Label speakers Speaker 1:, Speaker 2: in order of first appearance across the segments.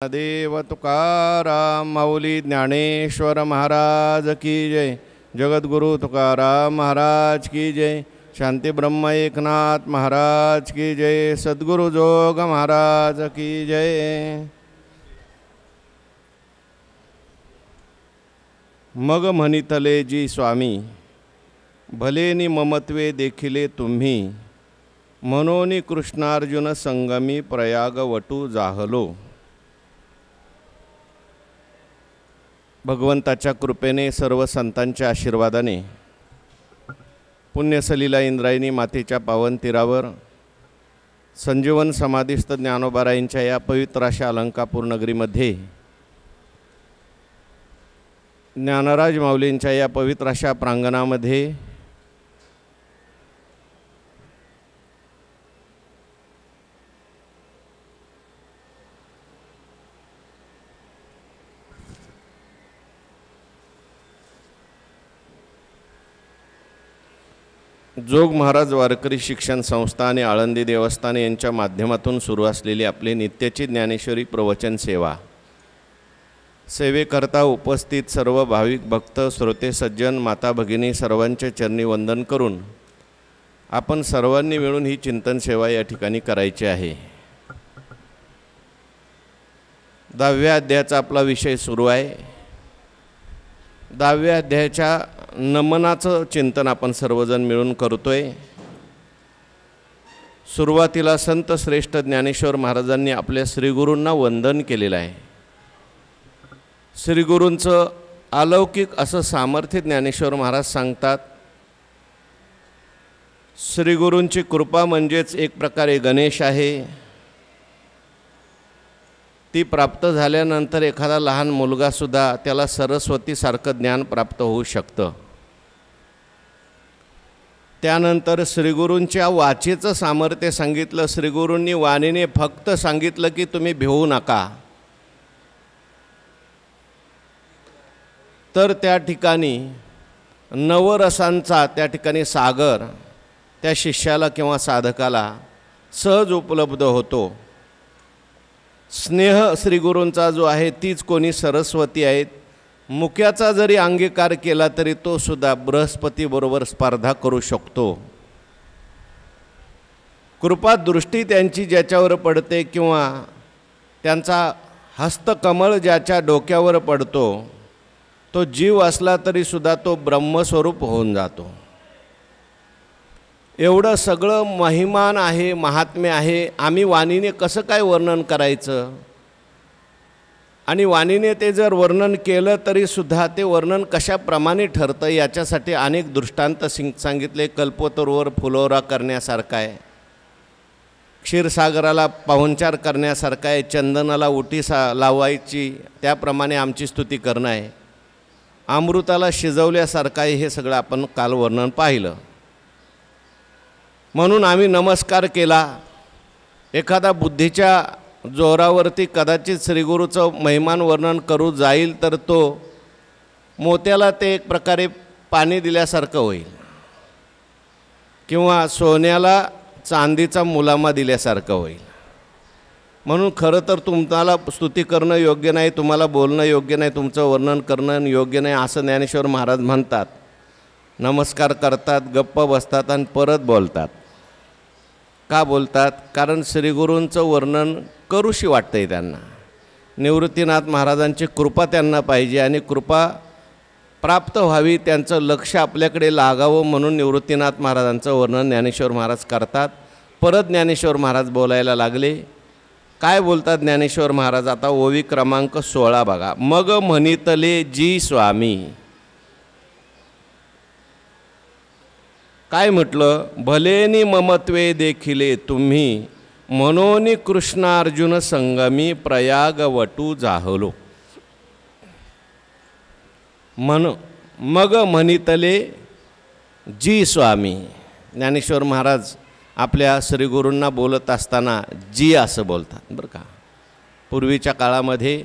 Speaker 1: देव तुकाराम माऊली ज्ञानेश्वर महाराज की जय। जगद्गुरु तुकाराम महाराज की जय। शांती ब्रह्म एकनाथ महाराज की जय। सद्गुरु जोग महाराज की जय। मग म्हणितले जी स्वामी, भलेनी ममत्वे देखिले तुम्ही, मनोनी कृष्णार्जुन संगमी प्रयाग वटू जाहलो। भगवंताच्या कृपेने सर्व संतांच्या आशीर्वादाने पुण्यसलीला इंद्रायणी मातेच्या पावन तीरावर संजीवन समाधिस्थ ज्ञानोबारायांच्या या पवित्र अशा अलंकापूर नगरीमध्ये ज्ञानराज माऊलींच्या या पवित्र अशा प्रांगणामध्ये जोग महाराज वारकरी शिक्षण संस्था आणि आळंदी देवस्थान यांच्या माध्यमातून सुरू असलेली आपली नित्याची ज्ञानेश्वरी प्रवचन सेवा, सेवेकरता उपस्थित सर्व भाविक भक्त श्रोते सज्जन माता भगिनी सर्वांचे चरणी वंदन करून आपण सर्वांनी मिळून ही चिंतन सेवा या ठिकाणी करायची आहे। 10व्या अध्यायाचा आपला विषय सुरू आहे। 10व्या अध्यायाच्या नमनाचं चिंतन आपण सर्वजण मिळून करतोय। सुरुवातीला संत श्रेष्ठ ज्ञानेश्वर महाराजांनी आपल्या श्रीगुरूंना वंदन केलेलं आहे। श्रीगुरूंचं अलौकिक असं सामर्थ्य ज्ञानेश्वर महाराज सांगतात। श्रीगुरूंची कृपा म्हणजेच एक प्रकारे गणेश आहे। ती प्राप्त झाल्यानंतर एखादा लहान मुलगासुद्धा त्याला सरस्वतीसारखं ज्ञान प्राप्त होऊ शकतं। त्यानंतर श्रीगुरूंच्या वाचेचं सामर्थ्य सांगितलं। श्रीगुरूंनी वाणीने फक्त सांगितलं की तुम्ही भिवू नका, तर त्या ठिकाणी नवरसांचा त्या ठिकाणी सागर त्या शिष्याला किंवा साधकाला सहज उपलब्ध होतो। स्नेह श्रीगुरूंचा जो आहे तीच कोणी सरस्वती आहेत। मुक्याचा जरी अंगीकार केला तरी तो सुद्धा बृहस्पतीबरोबर स्पर्धा करू शकतो। कृपा दृष्टी त्यांची ज्याच्यावर पडते किंवा त्यांचा हस्तकमळ ज्याच्या डोक्यावर पडतो तो जीव असला तरी सुद्धा तो ब्रह्मस्वरूप होऊन जातो। एवढं सगळं महिमान आहे, महात्म्य आहे। आम्ही वाणीने कसं काय वर्णन करायचं, आणि वाणीने ते जर वर्णन केलं तरी सुद्धा ते वर्णन कशाप्रमाणे ठरतं याच्यासाठी अनेक दृष्टांत सांगितले। कल्पतरूवर फुलोरा करण्यासारखा आहे, क्षीरसागराला पाहुणचार करण्यासारखा आहे, चंदनाला उटी लावायची त्याप्रमाणे आमची स्तुती करणं आहे, अमृताला शिजवल्यासारखं आहे। हे सगळं आपण काल वर्णन पाहिलं। म्हणून आम्ही नमस्कार केला। एखादा बुद्धीच्या जोरावरती कदाचित श्रीगुरूचं महिमान वर्णन करू जाईल तर तो मोत्याला ते एक प्रकारे पाणी दिल्यासारखं होईल, किंवा सोन्याला चांदीचा मुलामा दिल्यासारखं होईल। म्हणून खरं तर तुम्हाला स्तुती करणं योग्य नाही, तुम्हाला बोलणं योग्य नाही, तुमचं वर्णन करणं योग्य नाही असं ज्ञानेश्वर महाराज म्हणतात। नमस्कार करतात, गप्प बसतात आणि परत बोलतात। का बोलतात? कारण श्रीगुरूंचं वर्णन करूशी वाटतंय त्यांना। निवृत्तीनाथ महाराजांची कृपा त्यांना पाहिजे आणि कृपा प्राप्त व्हावी, त्यांचं लक्ष आपल्याकडे लागावं म्हणून निवृत्तीनाथ महाराजांचं वर्णन ज्ञानेश्वर महाराज करतात। परत ज्ञानेश्वर महाराज बोलायला लागले। काय बोलतात ज्ञानेश्वर महाराज? आता ओवी क्रमांक 16 बघा। मग म्हणितले जी स्वामी, काय म्हटलं? भलेनी ममत्वे देखिले तुम्ही, मनोनी कृष्णार्जुन संगमी प्रयाग वटू जाहलो। मग म्हणितले जी स्वामी, ज्ञानेश्वर महाराज आपल्या श्रीगुरूंना बोलत असताना जी असं बोलतात बरं का। पूर्वीच्या काळामध्ये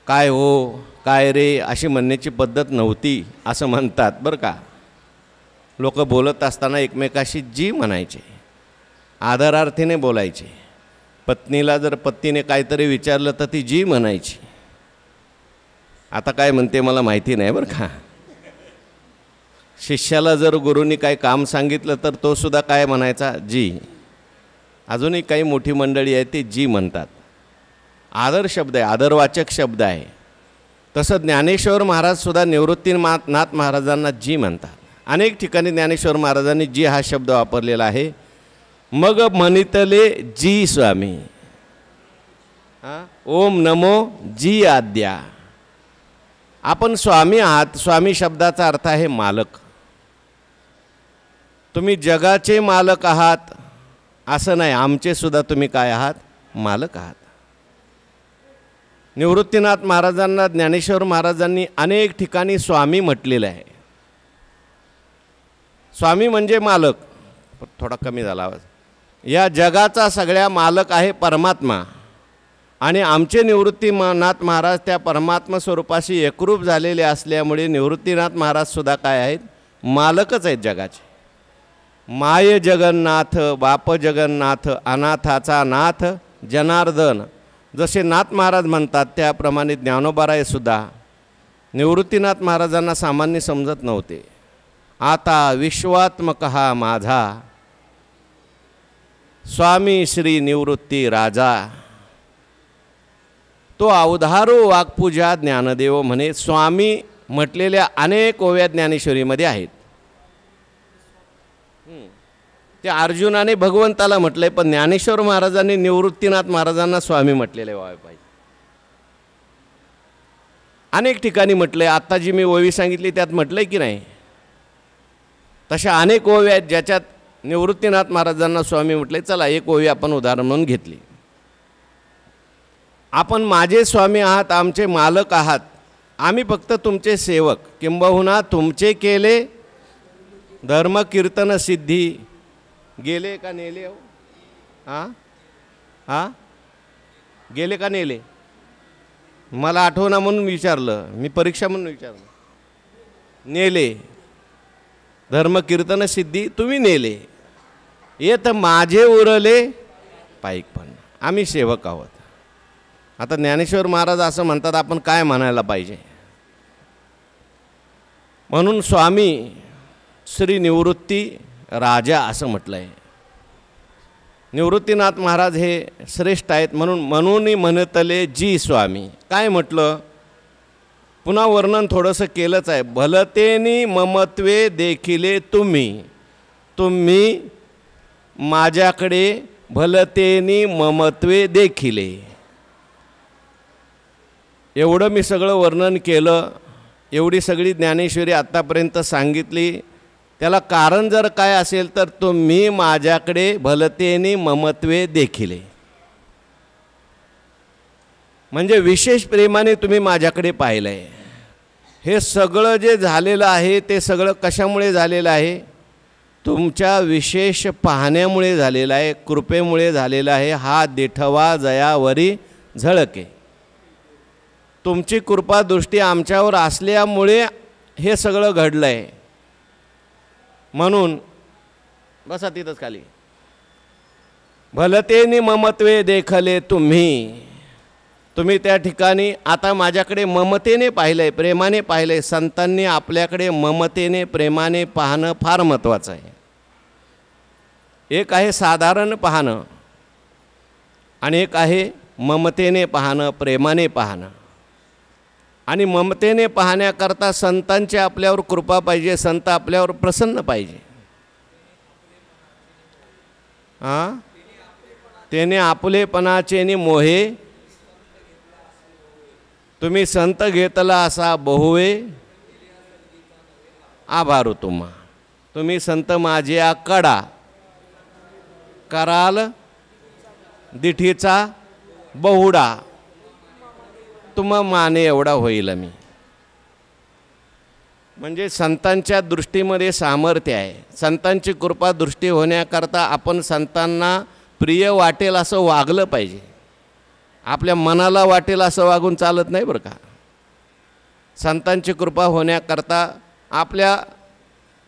Speaker 1: काय हो काय रे अशी म्हणण्याची पद्धत नव्हती असं म्हणतात बरं का। लोक बोलत असताना एकमेकाशी जी म्हणायचे, आदरार्थीने बोलायचे। पत्नीला जर पत्नीने काहीतरी विचारलं तर ती जी म्हणायची. आता काय म्हणते मला माहिती नाही बरं का. शिष्याला जर गुरूंनी काही काम सांगितलं तर तो सुद्धा काय म्हणायचा, जी. अजूनही काही मोठी मंडळी आहे ती जी म्हणतात. आदर शब्द आहे, आदरवाचक शब्द आहे. तसं ज्ञानेश्वर महाराजसुद्धा निवृत्तीनाथ महाराजांना जी म्हणतात. अनेक ठिकाणी ज्ञानेश्वर महाराजांनी जी हा शब्द वापरलेला आहे. मग म्हणितले जी स्वामी, ओम नमो जी आद्या. आपण स्वामी आहात. स्वामी शब्दाचा अर्थ आहे मालक. तुम्ही जगाचे मालक आहात असं नाही, आमचे सुद्धा तुम्ही काय आहात, मालक आहात. निवृत्तीनाथ महाराजांना ज्ञानेश्वर महाराजांनी अनेक ठिकाणी स्वामी म्हटलेलं आहे. स्वामी म्हणजे मालक. थोडा कमी झाला आवाज. या जगाचा सगळ्या मालक आहे परमात्मा. आणि आमचे निवृत्तीनाथ महाराज त्या परमात्मा स्वरूपाशी एकरूप झालेले असल्यामुळे निवृत्तीनाथ महाराजसुद्धा काय आहेत, मालकच आहेत जगाचे. माय जगन्नाथ, बाप जगन्नाथ, अनाथाचा नाथ जनार्दन. जसे नाथ महाराज म्हणतात त्याप्रमाणे ज्ञानोबाराय सुद्धा निवृत्तीनाथ महाराजांना सामान्य समजत नव्हते. आता विश्वात्मक हा माझा स्वामी श्री निवृत्ती राजा. तो अवधारो वाक्पूजा ज्ञानदेव म्हणे. स्वामी म्हटलेल्या अनेक ओव्या ज्ञानेश्वरीमध्ये आहेत. ते अर्जुनाने भगवंताला म्हटलंय, पण ज्ञानेश्वर महाराजांनी निवृत्तीनाथ महाराजांना स्वामी म्हटलेले व्हावे पाहिजे. अनेक ठिकाणी म्हटलंय. आत्ता जी मी ओवी सांगितली त्यात म्हटलंय की नाही, तशा अनेक ओव्या आहेत ज्याच्यात निवृत्तीनाथ महाराजांना स्वामी म्हटले. चला एक ओवी आपण उदाहरण म्हणून घेतली. आपण माझे स्वामी आहात, आमचे मालक आहात. आम्ही फक्त तुमचे सेवक, किंबहुना तुमचे केले धर्म कीर्तन सिद्धी गेले का नेले हो. हां गेले का नेले. मला आठवना म्हणून विचारलं, मी परीक्षा म्हणून विचारलं. नेले धर्म कीर्तन सिद्धी तुम्ही नेले. येत माझे उरले पाईकपण. आम्ही सेवक आहोत. आता ज्ञानेश्वर महाराज असं म्हणतात, आपण काय म्हणायला पाहिजे. म्हणून स्वामी श्री निवृत्ती राजा असं म्हटलं आहे. निवृत्तीनाथ महाराज हे श्रेष्ठ आहेत. म्हणून म्हणतले जी स्वामी. काय म्हटलं, पुन्हा वर्णन थोडंसं केलंच आहे. भलतेनी ममत्वे देखिले तुम्ही. तुम्ही माझ्याकडे भलतेनी ममत्वे देखिले. एवढं मी सगळं वर्णन केलं, एवढी सगळी ज्ञानेश्वरी आत्तापर्यंत सांगितली. त्याला कारण जर काय असेल तर तुम्ही माझ्याकडे भलतेनी ममत्वे देखिले. म्हणजे विशेष प्रेमाने तुम्ही माझ्याकडे पाहिलं आहे. हे सगळं जे झालेलं आहे ते सगळं कशामुळे झालेलं आहे, तुमच्या विशेष पाहण्यामुळे झालेलं आहे, कृपेमुळे झालेलं आहे. हा देठवा जयावरी झळके. तुमची कृपा दृष्टी आमच्यावर असल्यामुळे हे सगळं घडलं आहे. म्हणून बसा तिथंच खाली. भलतेनी ममत्वे देखले तुम्ही. तुम्ही त्या ठिकाणी आता माझ्याकडे ममतेने पाहिलं आहे, प्रेमाने पाहिलं आहे. संतांनी आपल्याकडे ममतेने प्रेमाने पाहणं फार महत्त्वाचं आहे. एक आहे साधारण पाहणं आणि एक आहे ममतेने पाहणं, प्रेमाने पाहणं. आणि ममतेने पाहण्याकरता संतांची आपल्यावर कृपा पाहिजे, संत आपल्यावर प्रसन्न पाहिजे. तेने आपलेपणाचे मोहे. तुम्ही संत घेतला असा बहुवे आभारू तुम्हा. तुम्ही संत माझे कडा कराल दिठीचा बहुडा. तुम्हा माने एवढा होईल मी. म्हणजे संतांच्या दृष्टीमध्ये सामर्थ्य आहे. संतांची कृपा दृष्टी होण्याकरता आपण संतांना प्रिय वाटेल असं वागलं पाहिजे. आपल्या मनाला वाटेल असं वागून चालत नाही बरं का. संतांची कृपा होण्याकरता आपल्या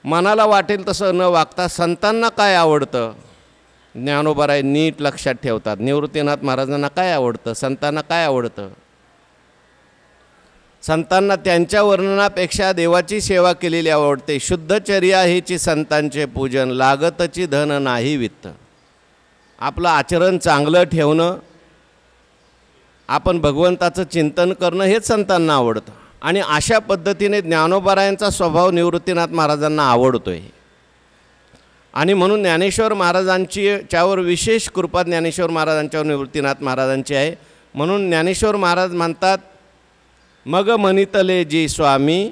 Speaker 1: मनाला वाटेल तसं न वागता संतांना काय आवडतं ज्ञानोबाराय नीट लक्षात ठेवतात. निवृत्तीनाथ महाराजांना काय आवडतं, संतांना काय आवडतं? संतांना त्यांच्या वर्णनापेक्षा देवाची सेवा केलेली आवडते. शुद्धचर्या हेची संतांचे पूजन, लागतची धन नाही वित्त. आपलं आचरण चांगलं ठेवणं, आपण भगवंताचं चिंतन करणं हेच संतांना आवडतं. आणि अशा पद्धतीने ज्ञानोबारायांचा स्वभाव निवृत्तीनाथ महाराजांना आवडतोय. आणि म्हणून ज्ञानेश्वर महाराजांची त्यावर विशेष कृपा ज्ञानेश्वर महाराजांच्यावर निवृत्तीनाथ महाराजांची आहे. म्हणून ज्ञानेश्वर महाराज म्हणतात, मग म्हणितले जी स्वामी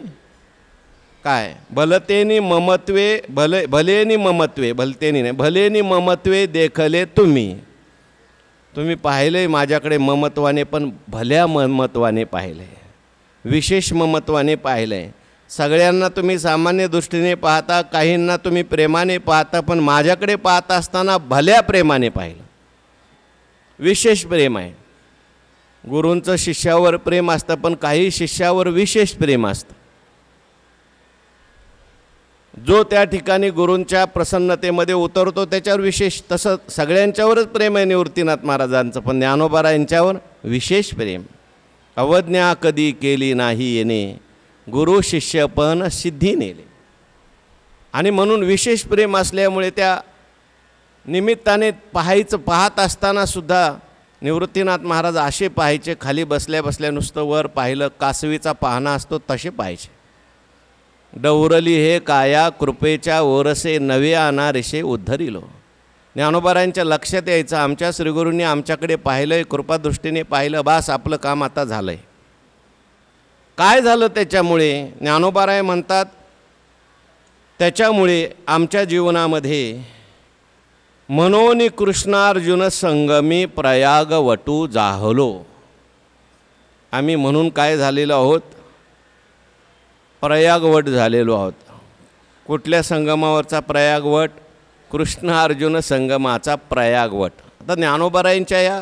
Speaker 1: काय भलतेनी ममत्वे भलेनी ममत्वे भलतेनी नाही भलेनी ममत्वे देखले तुम्ही. तुम्ही पाहिले माझ्याकडे ममत्वाने, पण भल्या ममत्वाने पाहिले, विशेष ममत्वाने पाहिले. सगळ्यांना तुम्ही सामान्य दृष्टीने पाहता, काहींना तुम्ही प्रेमाने पाहता, पण माझ्याकडे पाहता असताना भल्या प्रेमाने पाहिलं. विशेष प्रेम आहे. गुरूंचं शिष्यावर प्रेम असतं, पण काही शिष्यावर विशेष प्रेम असतं. जो त्या ठिकाणी गुरूंच्या प्रसन्नतेमध्ये उतरतो त्याच्यावर विशेष, तसं सगळ्यांच्यावरच प्रेम आहे निवृत्तीनाथ महाराजांचं, पण ज्ञानोबा यांच्यावर विशेष प्रेम. अवज्ञा कधी केली नाही येणे, गुरु शिष्य पण सिद्धी नेले. आणि म्हणून विशेष प्रेम असल्यामुळे त्या निमित्ताने पाहत असताना सुद्धा निवृत्तीनाथ महाराज असे पाहायचे, खाली बसल्या बसल्या नुसतं वर पाहिलं, कासवीचा पाहणा असतो तसे पाहायचे. डौरली हे काया कृपेच्या ओरसे नवे अनारेशे उद्धरिलो. ज्ञानोबारायांच्या लक्षात यायचं, आमच्या श्रीगुरूंनी आमच्याकडे पाहिलं, कृपादृष्टीने पाहिलं, बास आपलं काम आता झालं आहे. काय झालं त्याच्यामुळे? ज्ञानोबाराय म्हणतात, त्याच्यामुळे आमच्या जीवनामध्ये मनोनी कृष्णार्जुन संगमी प्रयाग वटू जाहलो. आम्ही म्हणून काय झालेलो आहोत? प्रयागवट झालेलो आहोत. कुठल्या संगमावरचा प्रयागवट? कृष्ण अर्जुन संगमाचा प्रयागवट. आता ज्ञानोबारायांच्या या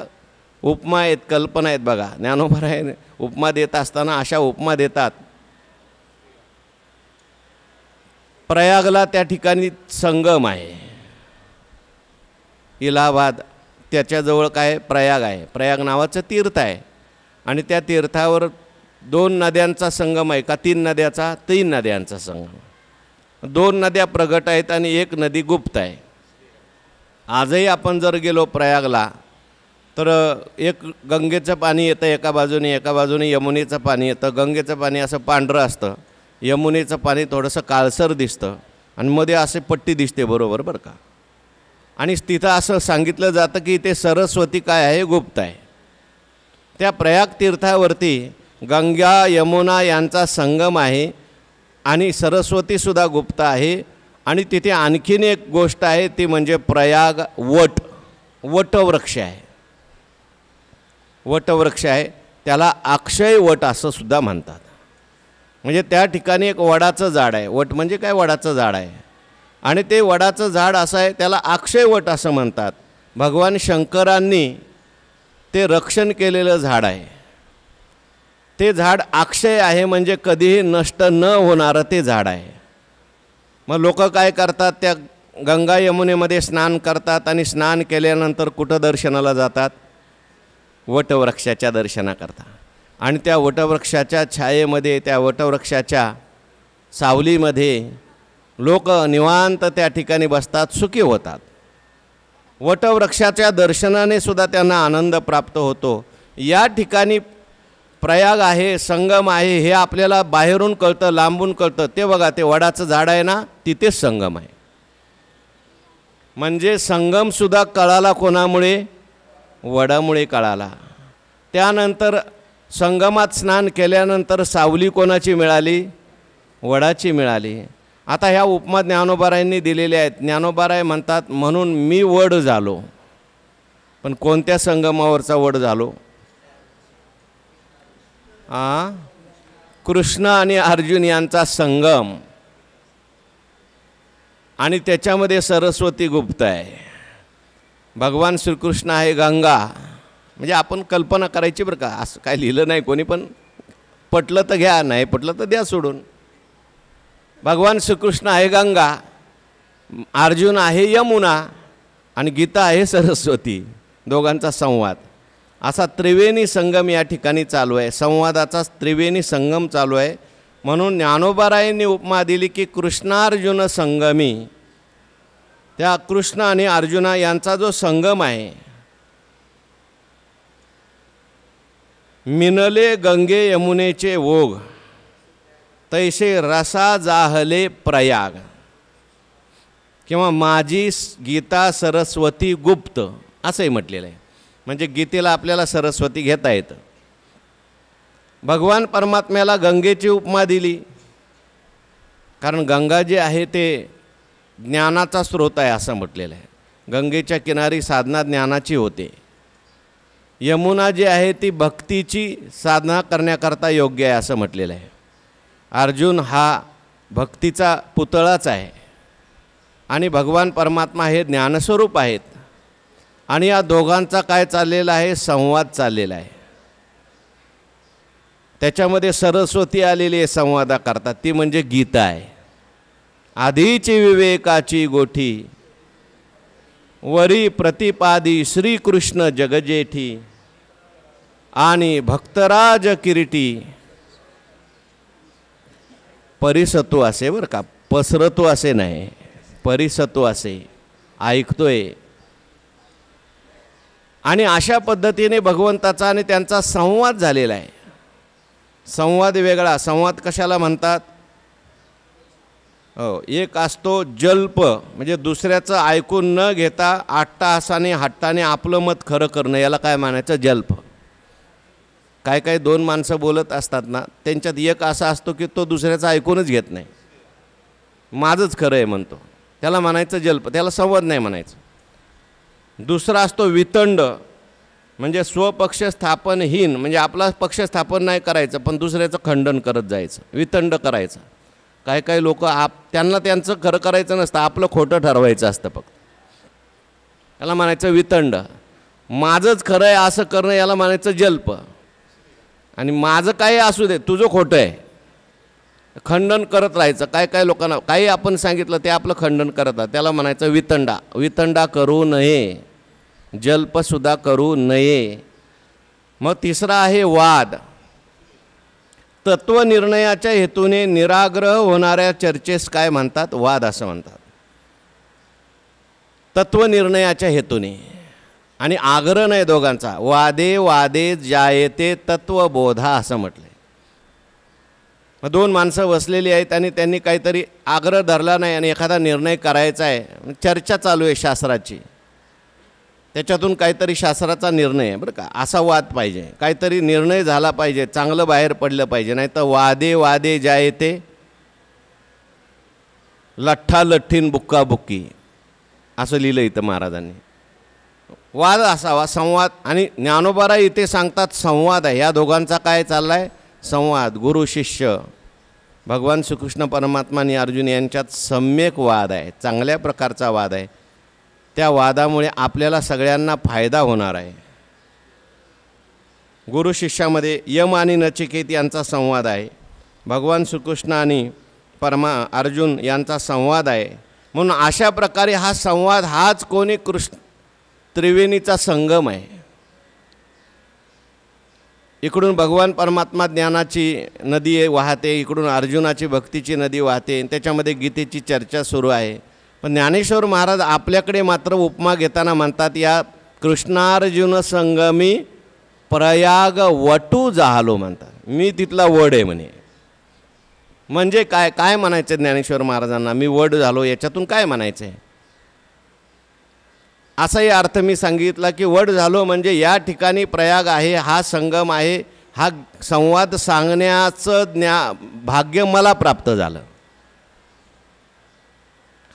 Speaker 1: उपमा आहेत, कल्पना आहेत बघा. ज्ञानोबाराय उपमा देत असताना अशा उपमा देतात. प्रयागला त्या ठिकाणी संगम आहे, इलाहाबाद त्याच्याजवळ काय प्रयाग आहे, प्रयाग नावाचं तीर्थ आहे. आणि त्या तीर्थावर 2 नद्यांचा संगम आहे का 3 नद्याचा? 3 नद्यांचा संगम. 2 नद्या प्रगट आहेत आणि 1 नदी गुप्त आहे. आजही आपण जर गेलो प्रयागला तर एक गंगेचं पाणी येतं एका बाजूने यमुनेचं पाणी येतं. गंगेचं पाणी असं पांढरं असतं, यमुनेचं पाणी थोडंसं काळसर दिसतं आणि मध्ये असे पट्टी दिसते, बरोबर बरं का. आणि तिथं असं सांगितलं जातं की ते सरस्वती काय आहे? गुप्त आहे. त्या प्रयाग तीर्थावरती गंगा यमुना यांचा संगम आहे आणि सरस्वतीसुद्धा गुप्त आहे. आणि तिथे आणखीन एक गोष्ट आहे, ती म्हणजे प्रयाग वटवृक्ष आहे. वटवृक्ष आहे, त्याला अक्षय वट असं सुद्धा म्हणतात. म्हणजे त्या ठिकाणी एक वडाचं झाड आहे. वट म्हणजे काय? वडाचं झाड आहे. आणि ते वडाचं झाड असं आहे, त्याला अक्षय वट असं म्हणतात. भगवान शंकरांनी ते रक्षण केलेलं झाड आहे. ते झाड अक्षय आहे, म्हणजे कधीही नष्ट न होणारं ते झाड आहे. मग लोक काय करतात? त्या गंगा यमुनेमध्ये स्नान करतात आणि स्नान केल्यानंतर कुठं दर्शनाला जातात? वटवृक्षाच्या दर्शनाकरता. आणि त्या वटवृक्षाच्या छायेमध्ये, त्या वटवृक्षाच्या सावलीमध्ये लोक निवांत त्या ठिकाणी बसतात, सुखी होतात. वटवृक्षाच्या दर्शनाने सुद्धा त्यांना आनंद प्राप्त होतो. या ठिकाणी प्रयाग आहे, संगम आहे, हे आपल्याला बाहेरून कळतं, लांबून कळतं. ते बघा, ते वडाचं झाड आहे ना, तिथेच संगम आहे. म्हणजे संगमसुद्धा कळाला कोणामुळे? वडामुळे कळाला. त्यानंतर संगमात स्नान केल्यानंतर सावली कोणाची मिळाली? वडाची मिळाली. आता ह्या उपमा ज्ञानोबारायांनी दिलेल्या आहेत. ज्ञानोबाराय म्हणतात, म्हणून मी वड झालो. पण कोणत्या संगमावरचा वड झालो? कृष्ण आणि अर्जुन यांचा संगम. आणि त्याच्यामध्ये सरस्वती गुप्त आहे. भगवान श्रीकृष्ण आहे गंगा. म्हणजे आपण कल्पना करायची बरं का, असं काय लिहिलं नाही कोणी, पण पटलं तर घ्या, नाही पटलं तर द्या सोडून. भगवान श्रीकृष्ण आहे गंगा, अर्जुन आहे यमुना, आणि गीता आहे सरस्वती, दोघांचा संवाद. असा त्रिवेणी संगम या ठिकाणी चालू आहे, संवादाचा त्रिवेणी संगम चालू आहे. म्हणून ज्ञानोबारायांनी उपमा दिली की कृष्णार्जुन संगमी, त्या कृष्ण आणि अर्जुना यांचा जो संगम आहे, मिनले गंगे यमुनेचे ओघ तैसे रसा जाहले प्रयाग, किंवा माझी गीता सरस्वती गुप्त असंही म्हटलेलं आहे. म्हणजे गीतेला आपल्याला सरस्वती घेता येतं. भगवान परमात्म्याला गंगेची उपमा दिली, कारण गंगा जी आहे ते ज्ञानाचा स्रोत आहे असं म्हटलेलं आहे. गंगेच्या किनारी साधना ज्ञानाची होते. यमुना जी आहे ती भक्तीची साधना करण्याकरता योग्य आहे असं म्हटलेलं आहे. अर्जुन हा भक्तीचा पुतळाच आहे आणि भगवान परमात्मा हे ज्ञानस्वरूप आहेत. आणि या दोघांचा काय चाललेला आहे, संवाद चाललेला आहे. त्याच्यामध्ये सरस्वती आलेली आहे संवादाकरता, ती म्हणजे गीता आहे. आधीची विवेकाची गोठी वरी प्रतिपादी श्रीकृष्ण जगजेठी, आणि भक्तराज किरीटी परिसत्व असे, बरं का, पसरतो असे नाही, परिसत्व असे ऐकतोय. आणि अशा पद्धतीने भगवंताचा आणि त्यांचा संवाद झालेला आहे. संवाद वेगळा. संवाद कशाला म्हणतात? हो, एक असतो जल्प, म्हणजे दुसऱ्याचं ऐकून न घेता अट्टाहासाने हट्टाने आपलं मत खरं करणं, याला काय म्हणायचं? जल्प. काय काय दोन माणसं बोलत असतात ना, त्यांच्यात एक असा असतो की तो दुसऱ्याचं ऐकूनच घेत नाही, माझंच खरं आहे म्हणतो, त्याला म्हणायचं जल्प, त्याला संवाद नाही म्हणायचं. दुसरा असतो वितंड, म्हणजे स्वपक्ष स्थापनहीन, म्हणजे आपला पक्ष स्थापन नाही करायचं पण दुसऱ्याचं खंडन करत जायचं, वितंड करायचं. काय काय लोक त्यांना त्यांचं खरं करायचं नसतं, आपलं खोटं ठरवायचं असतं फक्त, याला म्हणायचं वितंड. माझंच खरं आहे असं करणं याला म्हणायचं जल्प. आणि माझं काही असू दे, तुझं खोटं आहे, खंडन करत राहायचं. काय काय लोकांना काही आपण सांगितलं ते आपलं खंडन करतात, त्याला म्हणायचं वितंडा. वितंडा करू नये, जल्पसुद्धा करू नये. मग तिसरा आहे वाद. तत्वनिर्णयाच्या हेतूने निराग्रह होणाऱ्या चर्चेस काय म्हणतात? वाद असं म्हणतात. तत्वनिर्णयाच्या हेतूने, आणि आग्रह नाही दोघांचा. वादे वादे जायते तत्वबोधा असं म्हटलं. मग दोन माणसं बसलेली आहेत आणि त्यांनी काहीतरी आग्रह धरला नाही आणि एखादा निर्णय करायचा आहे, चर्चा चालू आहे शास्त्राची, त्याच्यातून काहीतरी शास्त्राचा निर्णय आहे, बरं का, असा वाद पाहिजे, काहीतरी निर्णय झाला पाहिजे, चांगलं बाहेर पडलं पाहिजे. नाही तर वादे वादे जायते लठ्ठा लठ्ठीन बुक्का बुक्की असं लिहिलं इथं महाराजांनी. वाद असावा, संवाद. आणि ज्ञानोबारा इथे सांगतात संवाद आहे. ह्या दोघांचा काय चालला आहे? संवाद. गुरु शिष्य भगवान श्रीकृष्ण परमात्मा आणि अर्जुन यांच्यात सम्यक वाद आहे, चांगल्या प्रकारचा वाद आहे. त्या वादामुळे आपल्याला सगळ्यांना फायदा होणार आहे. गुरु शिष्यामध्ये यम आणि नचिकेत यांचा संवाद आहे, भगवान श्रीकृष्ण आणि अर्जुन यांचा संवाद आहे. म्हणून अशा प्रकारे हा संवाद, हाच कोणी त्रिवेणीचा संगम आहे. इकडून भगवान परमात्मा ज्ञानाची नदी वाहते, इकडून अर्जुनाची भक्तीची नदी वाहते, त्याच्यामध्ये गीतेची चर्चा सुरू आहे. पण ज्ञानेश्वर महाराज आपल्याकडे मात्र उपमा घेताना म्हणतात, या कृष्णार्जुन संगमी प्रयाग वटू जाहलो म्हणतात. मी तिथला वड आहे म्हणे. म्हणजे काय काय म्हणायचं ज्ञानेश्वर महाराजांना? मी वड झालो, याच्यातून काय म्हणायचं आहे? असाही अर्थ मी सांगितला की वड झालो म्हणजे या ठिकाणी प्रयाग आहे, हा संगम आहे, हा संवाद सांगण्याचं भाग्य मला प्राप्त झालं.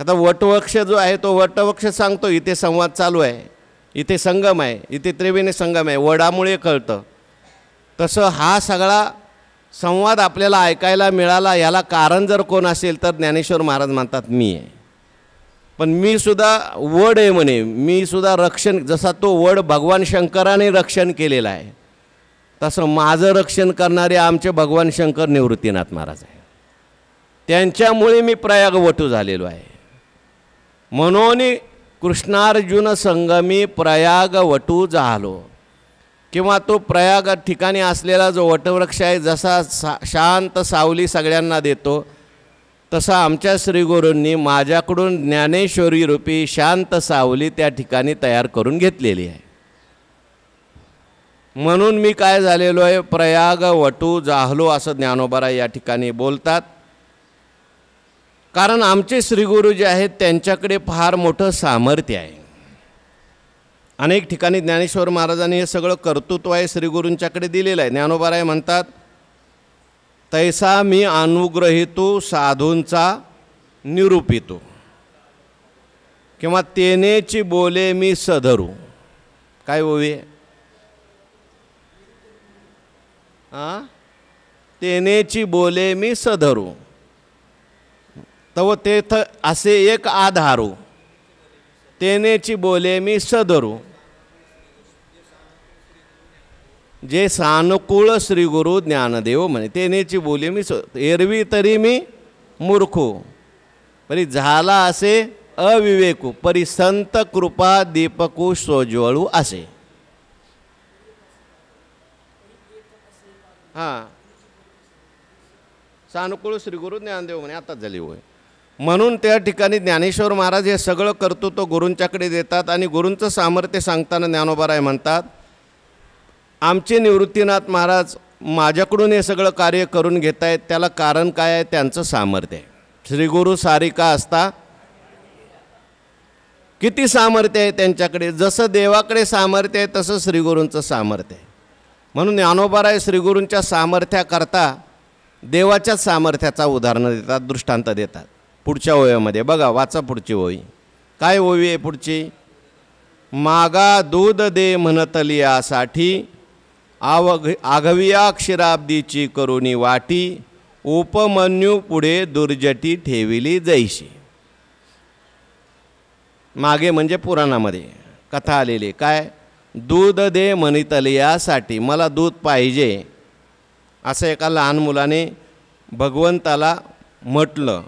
Speaker 1: आता वटवृक्ष जो आहे तो वटवृक्ष सांगतो, इथे संवाद चालू आहे, इथे संगम आहे, इथे त्रिवेणी संगम आहे, वडामुळे कळतं. तसं हा सगळा संवाद आपल्याला ऐकायला मिळाला, याला कारण जर कोण असेल तर ज्ञानेश्वर महाराज म्हणतात मी आहे. पण मी सुद्धा वड आहे म्हणे, मी सुद्धा रक्षण, जसा तो वड भगवान शंकराने रक्षण केलेला आहे तसं माझं रक्षण करणारे आमचे भगवान शंकर निवृत्तीनाथ महाराज आहे. त्यांच्यामुळे मी प्रयाग वटू झालेलो आहे. म्हणून कृष्णार्जुन संगमी प्रयाग वटू झालो, किंवा तो प्रयाग ठिकाणी असलेला जो वटवृक्ष आहे जसा शांत सावली सगळ्यांना देतो, तसा आमच्या श्रीगुरूंनी माझ्याकडून ज्ञानेश्वरी रूपी शांत सावली त्या ठिकाणी तयार करून घेतलेली आहे. म्हणून मी काय झालेलो आहे, प्रयाग वटू जाहलो असं ज्ञानोबाराय या ठिकाणी बोलतात. कारण आमचे श्रीगुरू जे आहेत त्यांच्याकडे फार मोठं सामर्थ्य आहे. अनेक ठिकाणी ज्ञानेश्वर महाराजांनी हे सगळं कर्तृत्व आहे श्रीगुरूंच्याकडे दिलेलं आहे. ज्ञानोबाराय म्हणतात, तैसा मी अनुग्रहितो साधूंचा निरूपितो, किंवा तेनेची बोले मी सधरू. काय ओवी? तेनेची बोले मी सधरू, तव तेथ असे एक आधारू. तेनेची बोले मी सधरू, जे सानुकूळ श्रीगुरु ज्ञानदेव म्हणे. तेनेची बोली मी एरवी तरी मी मूर्खू, परी झाला असे अविवेकू, परी संत कृपा दीपकू सोज्वळू असे. हां, सानुकूळ श्रीगुरु ज्ञानदेव म्हणे. आताच झाली होय. म्हणून त्या ठिकाणी ज्ञानेश्वर महाराज हे सगळं कर्तृत्व गुरूंच्याकडे देतात. आणि गुरूंचं सामर्थ्य सांगताना ज्ञानोबाराय म्हणतात, आमचे निवृत्तीनाथ महाराज माझ्याकडून हे सगळं कार्य करून घेत आहेत, त्याला कारण काय आहे? त्यांचं सामर्थ्य आहे. श्रीगुरू सारिका असता किती सामर्थ्य आहे त्यांच्याकडे. जसं देवाकडे सामर्थ्य आहे तसं श्रीगुरूंचं सामर्थ्य आहे. म्हणून ज्ञानोबाराय श्रीगुरूंच्या सामर्थ्याकरता देवाच्याच सामर्थ्याचा उदाहरणं देतात, दृष्टांत देतात. पुढच्या ओव्यामध्ये बघा, वाचा पुढची ओवी. काय ओवी आहे पुढची? मागा दूध दे म्हणतली यासाठी, आघविया क्षीराब्दीची करुणी वाटी, उपमन्यू पुढे दुर्जटी ठेविली जैशी. मागे म्हणजे पुराणामध्ये कथा आलेली. काय? दूध दे म्हणतली यासाठी, मला दूध पाहिजे असं एका लहान मुलाने भगवंताला म्हटलं.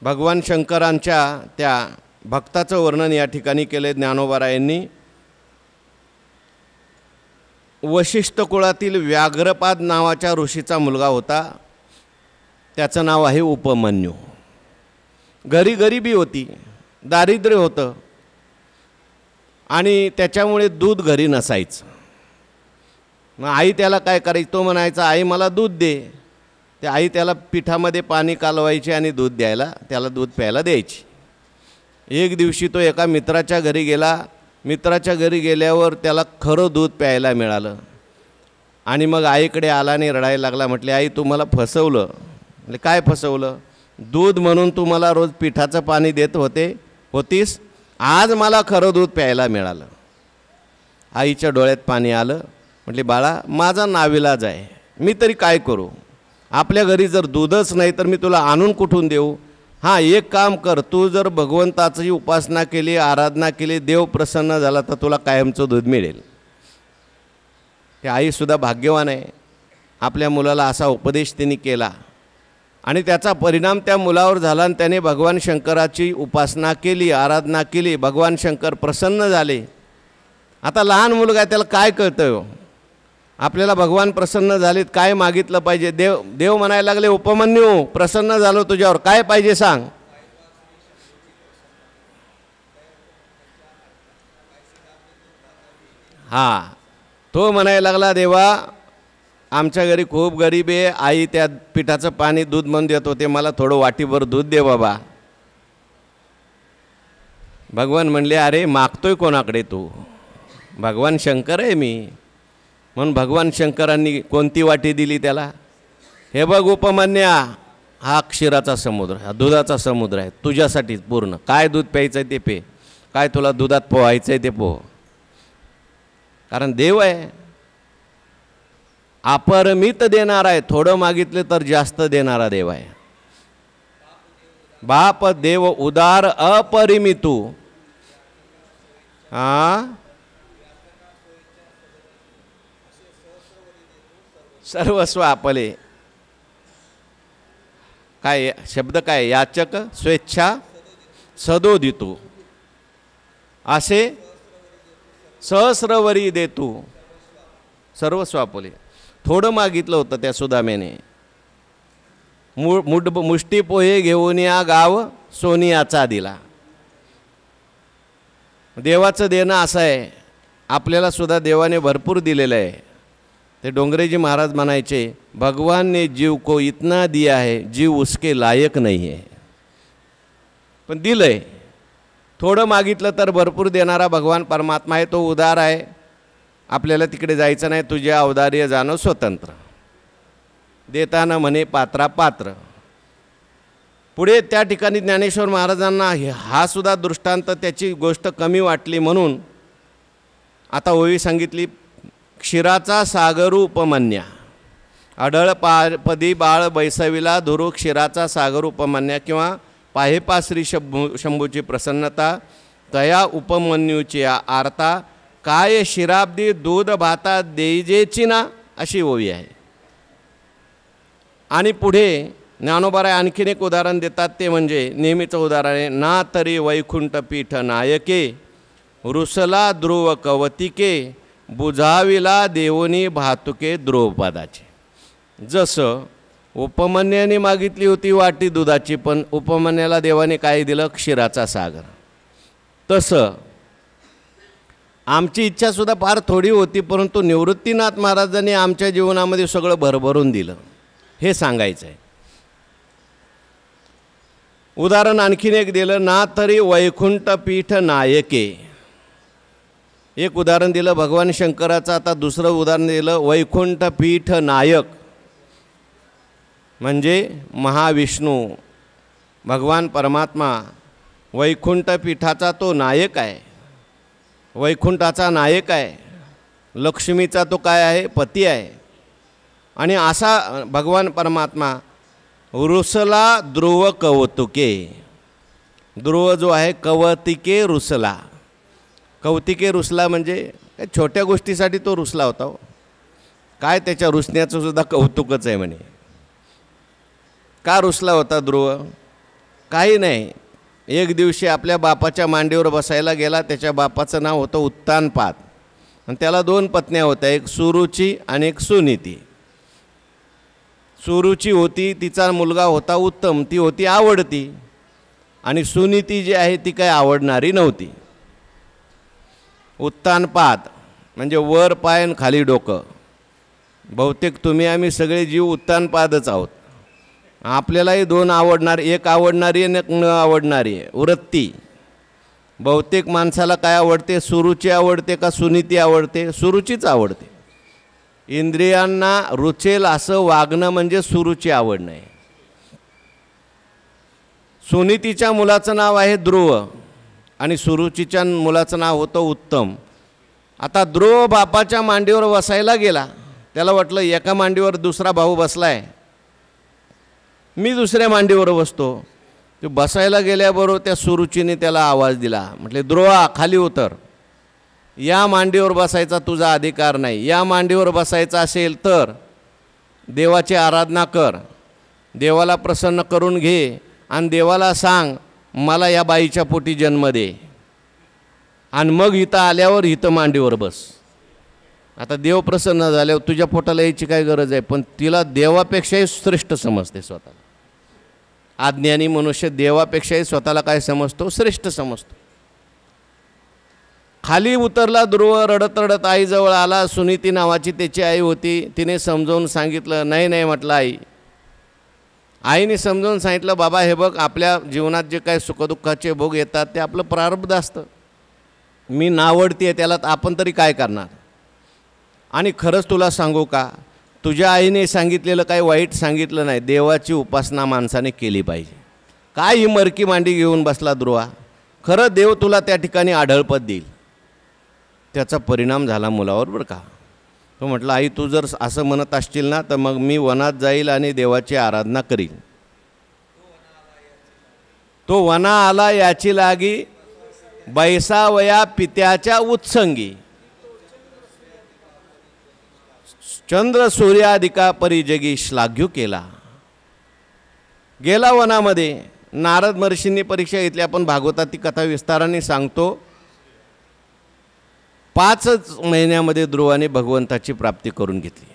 Speaker 1: भगवान शंकरांच्या त्या भक्ताचं वर्णन या ठिकाणी केले ज्ञानोबारायांनी. वशिष्ठ कुळातील व्याघ्रपाद नावाच्या ऋषीचा मुलगा होता, त्याचं नाव आहे उपमन्यू. घरी गरिबी होती, दारिद्र्य होतं, आणि त्याच्यामुळे दूध घरी नसायचं. मग आई त्याला काय करायची? तो म्हणायचा, आई मला दूध दे. ते आई त्याला पिठामध्ये पाणी कालवायची आणि दूध द्यायला, त्याला दूध प्यायला द्यायची. एक दिवशी तो एका मित्राच्या घरी गेला. मित्राच्या घरी गेल्यावर त्याला खरं दूध प्यायला मिळालं. आणि मग आईकडे आला आणि रडायला लागला. म्हटले, आई तू मला फसवलं. म्हणजे काय फसवलं? दूध म्हणून तू मला रोज पिठाचं पाणी देत होतीस, आज मला खरं दूध प्यायला मिळालं. आईच्या डोळ्यात पाणी आलं. म्हटले, बाळा माझा नाविलाज आहे, मी तरी काय करू? आपल्या घरी जर दूधच नाही तर मी तुला आणून कुठून देऊ? हां, एक काम कर, तू जर भगवंताची उपासना केली, आराधना केली, देव प्रसन्न झाला तर तुला कायमचं दूध मिळेल. ते आईसुद्धा भाग्यवान आहे. आपल्या मुलाला असा उपदेश तिने केला आणि त्याचा परिणाम त्या मुलावर झाला आणि त्याने भगवान शंकराची उपासना केली, आराधना केली. भगवान शंकर प्रसन्न झाले. आता लहान मुलगा आहे, त्याला काय कळतं हो? आपल्याला भगवान प्रसन्न झालेत, काय मागितलं पाहिजे? देव म्हणायला लागले, उपमन्यू प्रसन्न झालो तुझ्यावर, काय पाहिजे सांग. हां, तो म्हणायला लागला, देवा आमच्या घरी खूप गरीब आहे, आई त्या पिठाचं पाणी दूध म्हणून देत होते, मला थोडं वाटीभर दूध दे बाबा. भगवान म्हणले, अरे मागतोय कोणाकडे तू? भगवान शंकर आहे मी. म्हणून भगवान शंकरांनी कोणती वाटी दिली त्याला? हे बघ उपमन्या, हा क्षीराचा समुद्र, हा दुधाचा समुद्र आहे तुझ्यासाठीच पूर्ण. काय दूध प्यायचं आहे ते पे, काय तुला दुधात पोहायचं आहे ते पोह. कारण देव आहे, अपरिमित देणारा आहे. थोडं मागितले तर जास्त देणारा देव आहे. बाप देव उदार अपरिमितू. हां, सर्वस्व आपले. काय शब्द? काय? याचक स्वेच्छा सदोदितो. असे सहस्रवरी दे तू सर्वस्व आपुले. थोडं मागितलं होतं त्या सुदामेने. मुष्टी पोहे घेऊन या गाव सोनियाचा दिला. देवाचं देणं असं आहे, आपल्याला सुद्धा देवाने भरपूर दिलेलं आहे. ते डोंगरेजी महाराज म्हणायचे, भगवान ने जीव को इतना दिया है जीव उसके लायक नहीं है. पण दिलंय. थोडं मागितलं तर भरपूर देणारा भगवान परमात्मा आहे. तो उदार आहे. आपल्याला तिकडे जायचं नाही. तुझे औदार्य जाणं स्वतंत्र. देताना म्हणे पात्रा पात्र. पुढे त्या ठिकाणी ज्ञानेश्वर महाराजांना हा सुद्धा दृष्टांत त्याची गोष्ट कमी वाटली म्हणून आता ओवी सांगितली. क्षीराचा सागरू उपमन्या अढळ पदी बाळ बैसविला धुरू क्षीराचा सागर उपमन्या किंवा पाहेपा श्री शंभूची प्रसन्नता तया उपमन्यूची आरता काय शिराब्दी दूध भाता देजेची ना अशी ओवी आहे. आणि पुढे ज्ञानोबाराय आणखीन एक उदाहरण देतात. ते म्हणजे नेहमीचं उदाहरण आहे. ना तरी वैकुंठ पीठ नायके रुसला ध्रुव कवतिके बुझाविला देवनी भातुके द्रौपदाचे. जसं उपमन्याने मागितली होती वाटी दुधाची, पण उपमन्याला देवाने काय दिलं? क्षीराचा सागर. तसं आमची इच्छासुद्धा फार थोडी होती, परंतु निवृत्तीनाथ महाराजांनी आमच्या जीवनामध्ये सगळं भरभरून दिलं हे सांगायचं आहे. उदाहरण आणखीन एक दिलं. ना तरी वैकुंठ पीठ नायके. एक उदाहरण दिलं भगवान शंकराचं. आता दुसरं उदाहरण दिलं वैकुंठ पीठ नायक म्हणजे महाविष्णू भगवान परमात्मा वैकुंठ पीठाचा तो नायक आहे. वैकुंठाचा नायक आहे. लक्ष्मीचा तो काय आहे? पती आहे. आणि असा भगवान परमात्मा रुसला ध्रुव कौतुके. ध्रुव जो आहे कवतिके रुसला. कौतिके रुसला म्हणजे छोट्या गोष्टीसाठी तो रुसला होता. काय त्याच्या रुसण्याचं सुद्धा कौतुकच आहे म्हणे. का रुसला होता ध्रुव? काही नाही. एक दिवशी आपल्या बापाच्या मांडीवर बसायला गेला. त्याच्या बापाचं नाव होतं उत्तानपाद आणि त्याला 2 पत्न्या होत्या, एक सुरुची आणि एक सुनीती. सुरुची होती, तिचा मुलगा होता उत्तम, ती होती आवडती. आणि सुनीती जी आहे ती काय आवडणारी नव्हती. उत्तानपाद म्हणजे वर पाय आणि खाली डोकं. बहुतेक तुम्ही आम्ही सगळे जीव उत्तानपादच आहोत. आपल्यालाही 2 आवडणार, एक आवडणारी आणि एक न आवडणारी आहे वृत्ती. बहुतेक माणसाला काय आवडते? सुरुची आवडते का सुनीती आवडते? सुरुचीच आवडते. इंद्रियांना रुचेल असं वागणं म्हणजे सुरुची आवड नाही. सुनीतीच्या मुलाचं नाव आहे ध्रुव आणि सुरुचीच्या मुलाचं नाव होतं उत्तम. आता ध्रुव बापाच्या मांडीवर बसायला गेला. त्याला वाटलं एका मांडीवर दुसरा भाऊ बसलाय, मी दुसऱ्या मांडीवर बसतो. ते बसायला गेल्याबरोबर त्या सुरुचीने त्याला आवाज दिला. म्हटले ध्रुवा खाली उतर. या मांडीवर बसायचा तुझा अधिकार नाही. या मांडीवर बसायचा असेल तर देवाची आराधना कर, देवाला प्रसन्न करून घे आणि देवाला सांग मला या बाईच्या पोटी जन्म दे आणि मग इथं आल्यावर इथं मांडीवर बस. आता देव प्रसन्न झाल्यावर तुझ्या पोटाला यायची काय गरज आहे? पण तिला देवापेक्षाही श्रेष्ठ समजते स्वतःला. अज्ञानी मनुष्य देवापेक्षाही स्वतःला काय समजतो? श्रेष्ठ समजतो. खाली उतरला ध्रुव. रडत रडत आईजवळ आला. सुनीती नावाची त्याची आई होती. तिने समजावून सांगितलं. नाही नाही म्हटलं आई. आईने समजावून सांगितलं बाबा हे बघ, आपल्या जीवनात जे काय सुखदुःखाचे भोग येतात ते आपलं प्रारब्ध असतं. मी नावडती आहे त्याला आपण तरी काय करणार? आणि खरंच तुला सांगू का, तुझ्या आईने सांगितलेलं काही वाईट सांगितलं नाही. देवाची उपासना माणसाने केली पाहिजे. काय ही मरकी मांडी घेऊन बसला ध्रुवा? खरं देव तुला त्या ठिकाणी आढळपत देईल. त्याचा परिणाम झाला मुलावर बरं का. तो म्हटलं आई तू जर असं म्हणत असशील ना तर मग मी वनात जाईल आणि देवाची आराधना करील. तो वना आला याची लागी बैसावया पित्याच्या उत्संगी चंद्र सूर्यादिका परिजगी श्लाघ्यू केला. गेला वनामध्ये. नारद महर्षींनी परीक्षा घेतली. आपण भागवतात ती कथा विस्ताराने सांगतो. 5च महिन्यामध्ये ध्रुवाने भगवंताची प्राप्ती करून घेतली.